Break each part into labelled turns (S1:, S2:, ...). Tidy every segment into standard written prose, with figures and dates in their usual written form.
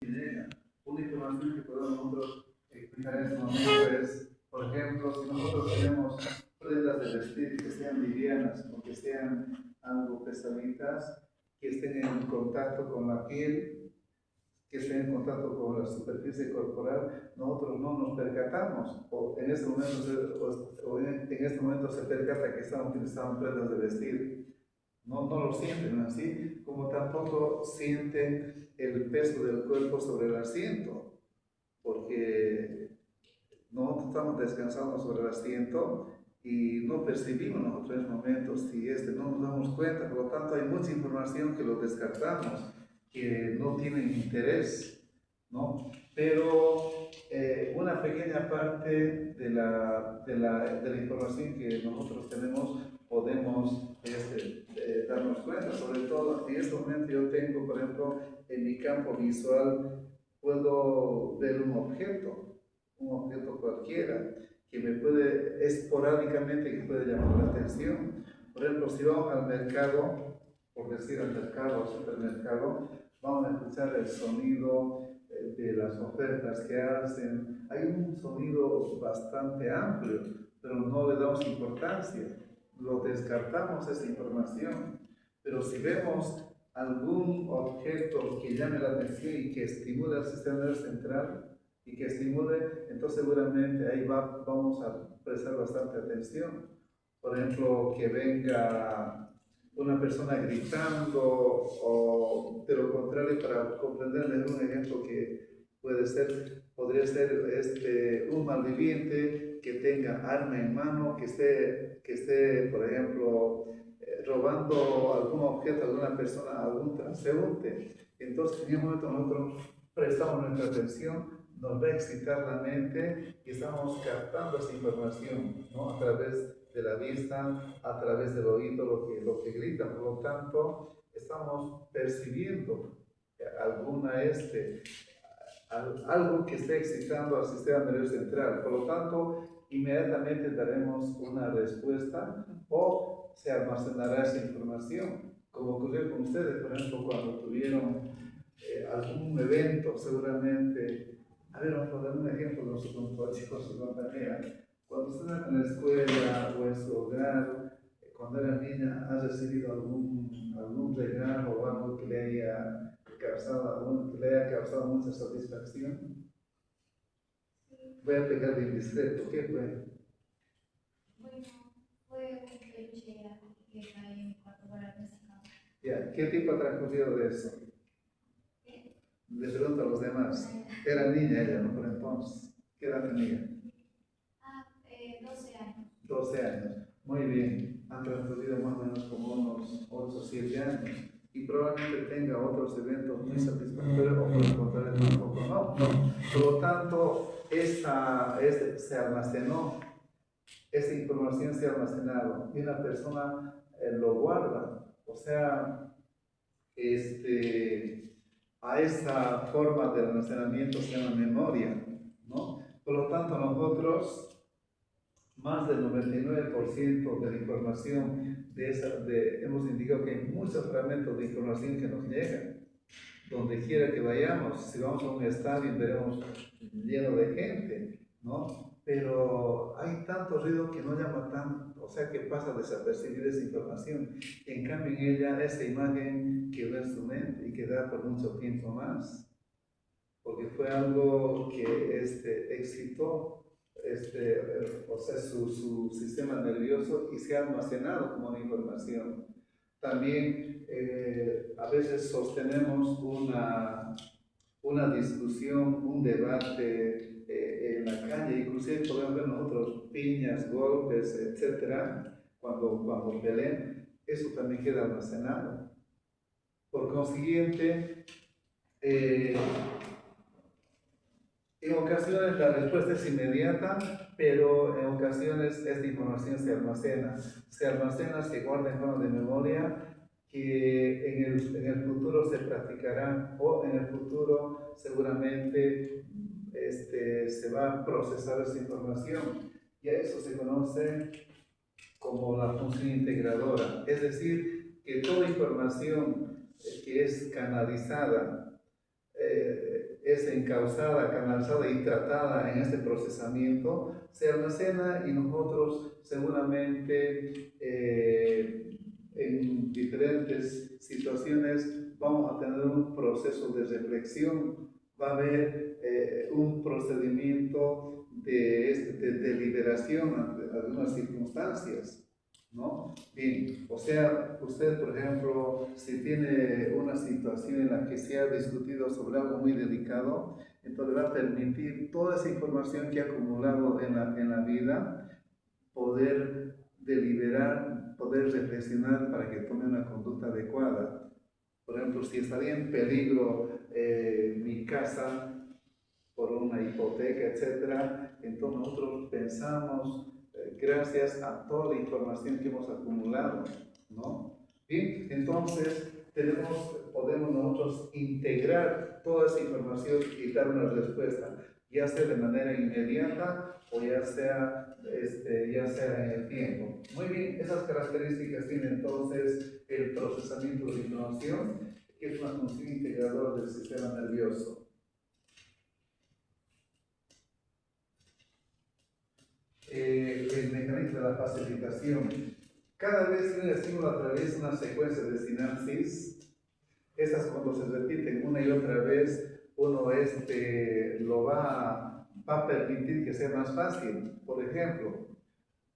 S1: llega. Una información que podemos nosotros explicar en este momento es, por ejemplo, si nosotros tenemos prendas de vestir que sean livianas o que sean algo pesaditas, que estén en contacto con la piel, que estén en contacto con la superficie corporal, nosotros no nos percatamos, o en este momento se percata que están utilizando prendas de vestir. No lo sienten así, como tampoco sienten el peso del cuerpo sobre el asiento, porque nosotros estamos descansando sobre el asiento y no percibimos nosotros en ese momento si no nos damos cuenta. Por lo tanto, hay mucha información que lo descartamos, que no tienen interés, ¿no? Pero una pequeña parte de la información que nosotros tenemos podemos darnos cuenta. Sobre todo en este momento yo tengo, por ejemplo, en mi campo visual, puedo ver un objeto cualquiera que me puede esporádicamente que puede llamar la atención. Por ejemplo, si vamos al mercado, por decir al mercado o supermercado, vamos a escuchar el sonido de las ofertas que hacen. Hay un sonido bastante amplio, pero no le damos importancia, lo descartamos esa información. Pero si vemos algún objeto que llame la atención y que estimule el sistema nervioso central y que estimule, entonces seguramente ahí vamos a prestar bastante atención. Por ejemplo, que venga una persona gritando, o de lo contrario, para comprenderles un ejemplo que podría ser un malviviente que tenga arma en mano, que esté por ejemplo, robando algún objeto a alguna persona, a algún transeúnte. Entonces, en un momento nosotros prestamos nuestra atención, nos va a excitar la mente y estamos captando esa información, ¿no? A través de la vista, a través del oído, lo que grita. Por lo tanto, estamos percibiendo algo que esté excitando al sistema nervioso central. Por lo tanto, inmediatamente daremos una respuesta o se almacenará esa información. Como ocurrió con ustedes, por ejemplo, cuando tuvieron algún evento, seguramente. A ver, vamos a dar un ejemplo con su compañera. Cuando usted en la escuela o en su hogar, cuando era niña, ¿ha recibido algún regalo o algo que le haya causado mucha satisfacción? Voy a pegar de indiscreto. ¿Qué fue?
S2: Bueno, fue un peluche que cae en mi cuarto para reciclar.
S1: ¿Qué tiempo ha transcurrido de eso? Le pregunto a los demás. Era niña ella, ¿no? Por entonces. ¿Qué edad tenía?
S2: 12 años.
S1: 12 años. Muy bien. Han transcurrido más o menos como unos 8 o 7 años. Y probablemente tenga otros eventos muy satisfactorios, o por el contrario, tampoco no. Por lo tanto, se almacenó, esa información se ha almacenado y una persona lo guarda. O sea, a esa forma de almacenamiento se llama memoria, ¿no? Por lo tanto, nosotros, más del 99% de la información hemos indicado que hay muchos fragmentos de información que nos llegan. Donde quiera que vayamos, si vamos a un estadio veremos lleno de gente, ¿no? Pero hay tanto ruido que no llama tanto, o sea que pasa desapercibida esa información. En cambio en ella, esa imagen quedó en su mente y queda por mucho tiempo más, porque fue algo que excitó o sea, su sistema nervioso y se ha almacenado como una información. También a veces sostenemos una discusión, un debate en la calle, inclusive podemos ver nosotros piñas, golpes, etcétera, cuando pelean, eso también queda almacenado. Por consiguiente, en ocasiones la respuesta es inmediata, pero en ocasiones esta información se almacena, se guarda en forma de memoria, que en el futuro se practicará, o en el futuro seguramente se va a procesar esa información, y a eso se conoce como la función integradora. Es decir, que toda información que es canalizada es encauzada, canalizada y tratada en este procesamiento, se almacena y nosotros seguramente en diferentes situaciones vamos a tener un proceso de reflexión, va a haber un procedimiento de liberación ante algunas circunstancias, ¿no? Bien, o sea, usted, por ejemplo, si tiene una situación en la que se ha discutido sobre algo muy delicado, entonces va a permitir toda esa información que ha acumulado en la vida, poder deliberar, poder reflexionar para que tome una conducta adecuada. Por ejemplo, si estaría en peligro mi casa por una hipoteca, etcétera, entonces nosotros pensamos gracias a toda la información que hemos acumulado, ¿no? Bien, entonces podemos nosotros integrar toda esa información y dar una respuesta, ya sea de manera inmediata o ya sea en el tiempo. Muy bien, esas características tiene entonces el procesamiento de información, que es una función integradora del sistema nervioso. El mecanismo de la facilitación. Cada vez que un estímulo atraviesa una secuencia de sinapsis, estas cuando se repiten una y otra vez, uno lo va a permitir que sea más fácil. Por ejemplo,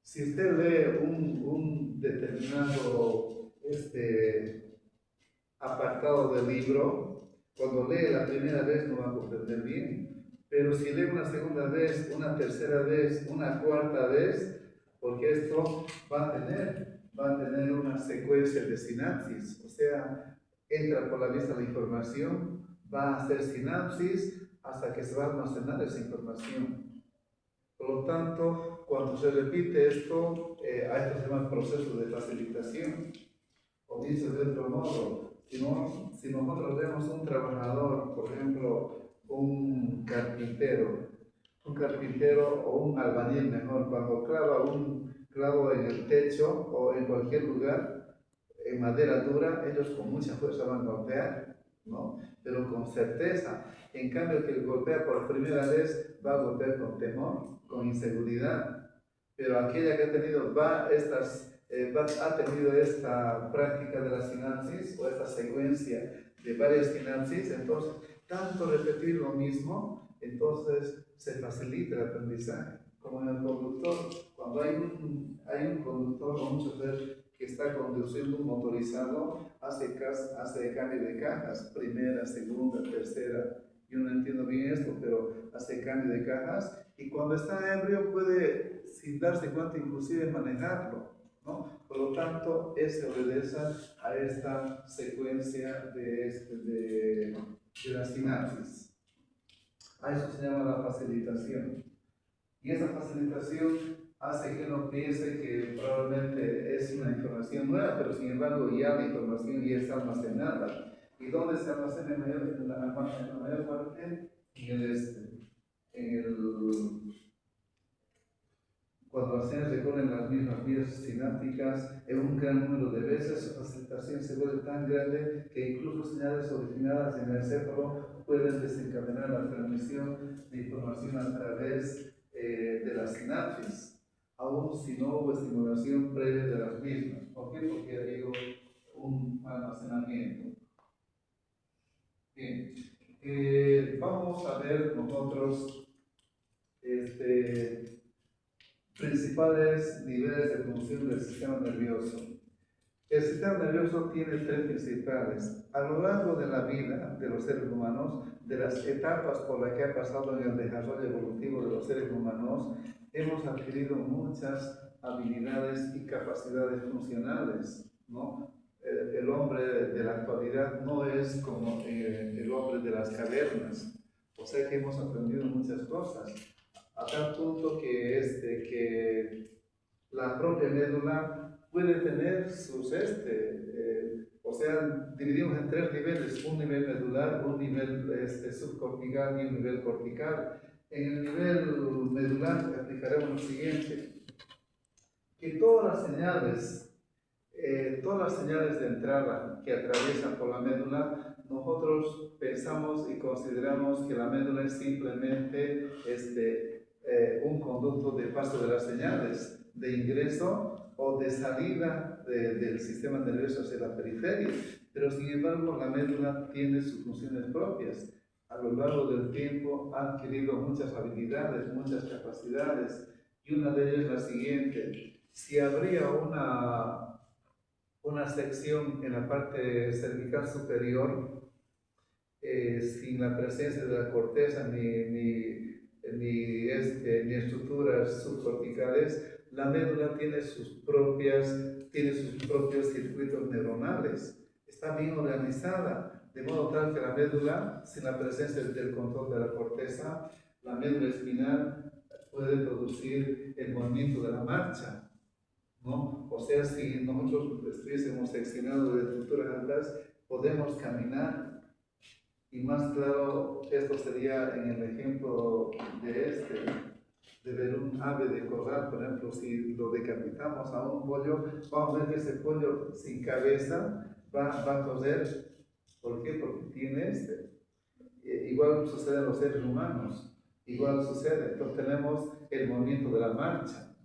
S1: si usted lee un determinado apartado del libro, cuando lee la primera vez no va a comprender bien. Pero si lee una segunda vez, una tercera vez, una cuarta vez, porque esto va a tener una secuencia de sinapsis, o sea, entra por la vista la información, va a hacer sinapsis hasta que se va a almacenar esa información. Por lo tanto, cuando se repite esto, a esto se llama proceso de facilitación. O dicho de otro modo, si nosotros vemos un trabajador, por ejemplo, un carpintero o un albañil mejor, cuando clava un clavo en el techo o en cualquier lugar, en madera dura, ellos con mucha fuerza van a golpear, ¿no? Pero con certeza. En cambio, el que golpea por primera vez va a golpear con temor, con inseguridad. Pero aquella que ha tenido, ha tenido esta práctica de la sinapsis o esta secuencia de varias sinapsis, entonces, tanto repetir lo mismo, entonces se facilita el aprendizaje. Como en el conductor, cuando hay un conductor o un chofer que está conduciendo un motorizado, hace cambio de cajas, primera, segunda, tercera. Yo no entiendo bien esto, pero hace cambio de cajas y cuando está ebrio puede, sin darse cuenta, inclusive manejarlo, ¿no? Por lo tanto, se obedece a esta secuencia de la sinapsis. A eso se llama la facilitación. Y esa facilitación hace que uno piense que probablemente es una información nueva, pero sin embargo ya la información ya está almacenada. ¿Y dónde se almacena en la mayor parte? Cuando las señales recorren las mismas vías sinápticas en un gran número de veces, su facilitación se vuelve tan grande que incluso señales originadas en el encéfalo pueden desencadenar la transmisión de información a través de la sinapsis, aun si no hubo estimulación previa de las mismas. ¿Por qué? Porque ha habido un almacenamiento. Bien, vamos a ver nosotros principales niveles de función del sistema nervioso. El sistema nervioso tiene tres principales. A lo largo de la vida de los seres humanos, de las etapas por las que ha pasado en el desarrollo evolutivo de los seres humanos, hemos adquirido muchas habilidades y capacidades funcionales, ¿no? El hombre de la actualidad no es como el hombre de las cavernas, o sea que hemos aprendido muchas cosas, a tal punto que la propia médula puede tener o sea, dividimos en tres niveles, un nivel medular, un nivel subcortical y un nivel cortical. En el nivel medular aplicaremos lo siguiente, que todas las señales de entrada que atraviesan por la médula nosotros pensamos y consideramos que la médula es simplemente un conducto de paso de las señales, de ingreso o de salida del sistema nervioso hacia la periferia. Pero sin embargo, la médula tiene sus funciones propias. A lo largo del tiempo ha adquirido muchas habilidades, muchas capacidades, y una de ellas es la siguiente. Si habría una sección en la parte cervical superior, sin la presencia de la corteza ni estructuras subcorticales, la médula tiene sus propios circuitos neuronales. Está bien organizada, de modo tal que la médula, sin la presencia del control de la corteza, la médula espinal puede producir el movimiento de la marcha, ¿no? O sea, si nosotros estuviésemos seccionados de estructuras altas, podemos caminar. Y más claro, esto sería en el ejemplo de ver un ave de corral. Por ejemplo, si lo decapitamos a un pollo, vamos a ver que ese pollo sin cabeza va a correr. ¿Por qué? Porque tiene igual sucede en los seres humanos, igual sucede. Entonces tenemos el movimiento de la marcha.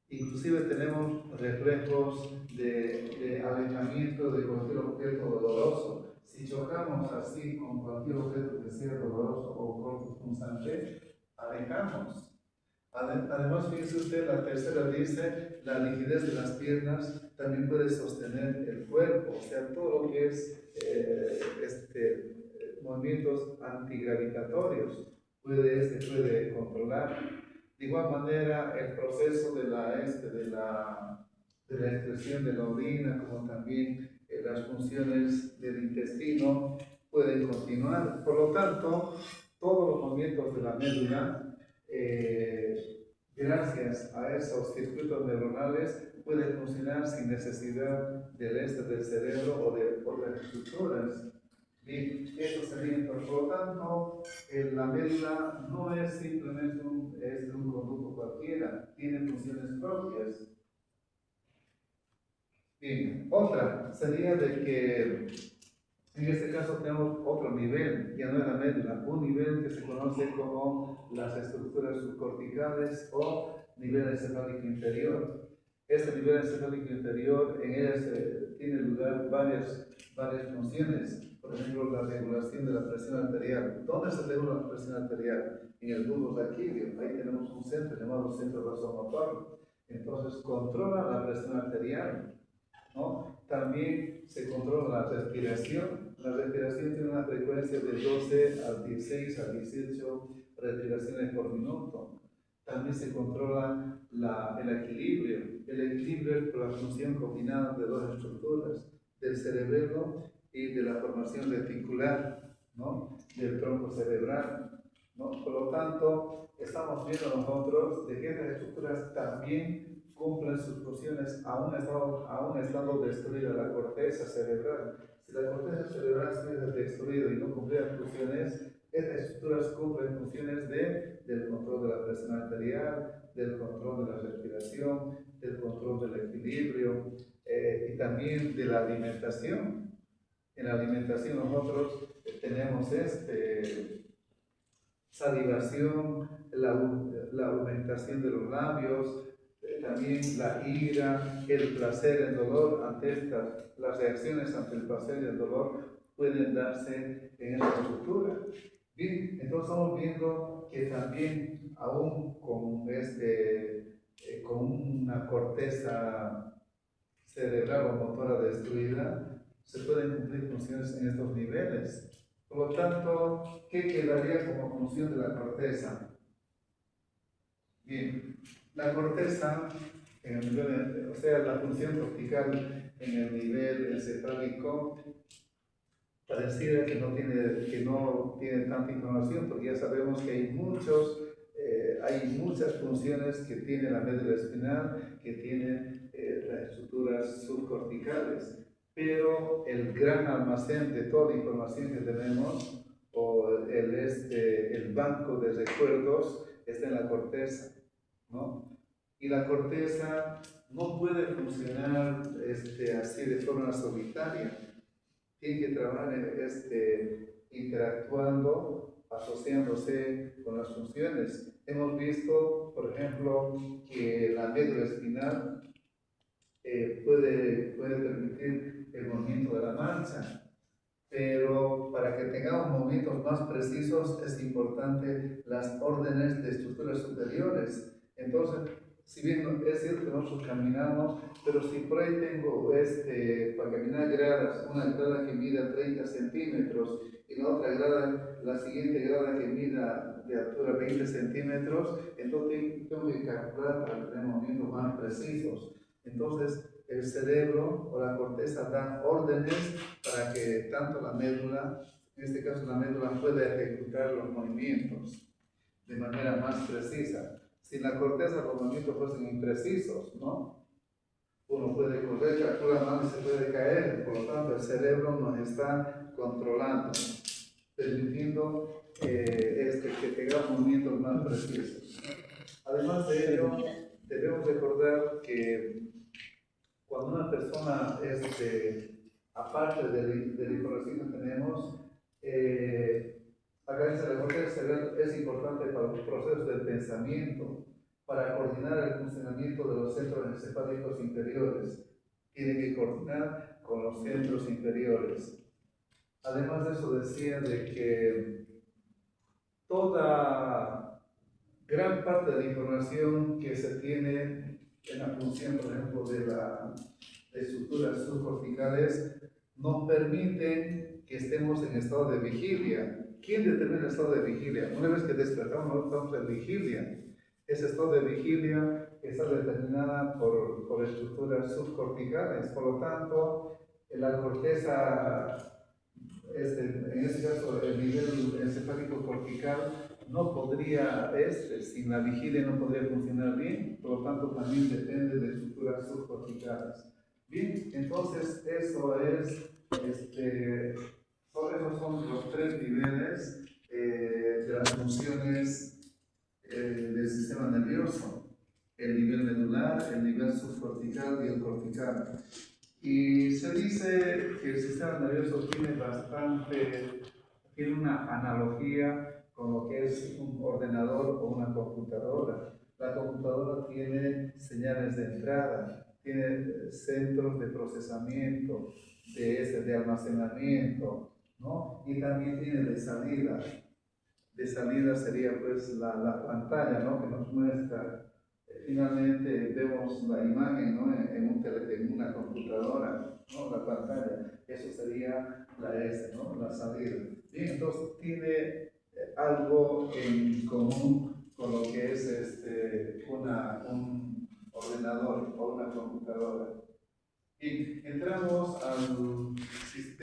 S1: Inclusive tenemos reflejos de alejamiento de cualquier objeto doloroso. Si chocamos así con cualquier objeto que sea doloroso o corto punzante, alejamos. Además, fíjese usted, la tercera dice, la rigidez de las piernas también puede sostener el cuerpo. O sea, todo lo que es movimientos antigravitatorios puede controlar. De igual manera, el proceso de la excreción de la orina, como también las funciones del intestino, pueden continuar. Por lo tanto, todos los movimientos de la médula, gracias a esos circuitos neuronales, pueden funcionar sin necesidad del cerebro o de otras estructuras. Bien, eso sería, por lo tanto, la médula no es simplemente un conducto cualquiera, tiene funciones propias. Bien, otra sería de que en este caso tenemos otro nivel, ya no es la médula, un nivel que se conoce como las estructuras subcorticales o nivel encefálico inferior. Este nivel encefálico inferior, en ellas tiene lugar varias funciones. Por ejemplo, la regulación de la presión arterial. ¿Dónde se regula la presión arterial? En el bulbo raquídeo. Ahí tenemos un centro llamado centro vasomotor. Entonces, controla la presión arterial, ¿no? También se controla la respiración. La respiración tiene una frecuencia de 12 a 16 a 18 respiraciones por minuto. También se controla el equilibrio. El equilibrio es por la función combinada de dos estructuras, del cerebelo y de la formación reticular, ¿no? Del tronco cerebral, ¿no? Por lo tanto, estamos viendo nosotros de que estas estructuras también cumplen sus funciones aún estando destruida la corteza cerebral. Si la corteza cerebral estuviera destruida y no cumpliera funciones, estas estructuras cumplen funciones del control de la presión arterial, del control de la respiración, del control del equilibrio y también de la alimentación. En la alimentación nosotros tenemos salivación, la aumentación de los labios, también la ira, el placer, el dolor. Las reacciones ante el placer y el dolor pueden darse en esta estructura. Bien, entonces estamos viendo que también, aún con una corteza cerebral o motora destruida, se pueden cumplir funciones en estos niveles. Por lo tanto, ¿qué quedaría como función de la corteza? Bien, la corteza, o sea, la función cortical en el nivel encefálico, pareciera que no tiene tanta información, porque ya sabemos que hay muchas funciones que tiene la médula espinal, que tiene las estructuras subcorticales, pero el gran almacén de toda la información que tenemos, o el banco de recuerdos, está en la corteza, ¿no? Y la corteza no puede funcionar así de forma solitaria. tiene que trabajar interactuando, asociándose con las funciones. Hemos visto, por ejemplo, que la médula espinal puede permitir el movimiento de la marcha, pero para que tengamos movimientos más precisos es importante las órdenes de estructuras superiores. Entonces, si bien es cierto que nosotros caminamos, pero si por ahí tengo para caminar gradas, una grada que mida 30 centímetros y la otra grada, la siguiente grada que mida de altura 20 centímetros, entonces tengo que calcular para tener movimientos más precisos. Entonces, el cerebro o la corteza dan órdenes para que tanto la médula, en este caso la médula, pueda ejecutar los movimientos de manera más precisa. Si la corteza los movimientos fuesen imprecisos, ¿no? Uno puede correr, calcula mal y se puede caer. Por lo tanto, el cerebro nos está controlando, permitiendo que tengamos movimientos más precisos. Además de ello, debemos recordar que cuando una persona, aparte de la información que tenemos, acá dice la corteza cerebral es importante para los procesos del pensamiento, para coordinar el funcionamiento de los centros encefálicos inferiores. Tiene que coordinar con los centros inferiores. Además de eso, decía de que toda gran parte de la información que se tiene en la función, por ejemplo, de estructuras subcorticales, nos permiten que estemos en estado de vigilia. ¿Quién determina el estado de vigilia? Una vez que despertamos, nosotros estamos en vigilia. Ese estado de vigilia está determinada por estructuras subcorticales. Por lo tanto, la corteza, en este caso, el nivel encefálico cortical, no podría, sin la vigilia no podría funcionar bien, por lo tanto también depende de estructuras subcorticales. Bien, entonces esos son los tres niveles de las funciones del sistema nervioso: el nivel medular, el nivel subcortical y el cortical. Y se dice que el sistema nervioso tiene una analogía con lo que es un ordenador o una computadora. La computadora tiene señales de entrada, tiene centros de procesamiento, de almacenamiento, ¿no? Y también tiene de salida. De salida sería pues la pantalla, ¿no? Que nos muestra. Finalmente vemos la imagen, ¿no? En una computadora, ¿no? La pantalla. Eso sería ¿no? La salida. Bien, entonces tiene algo en común con lo que es un ordenador o una computadora. Bien, entramos al sistema.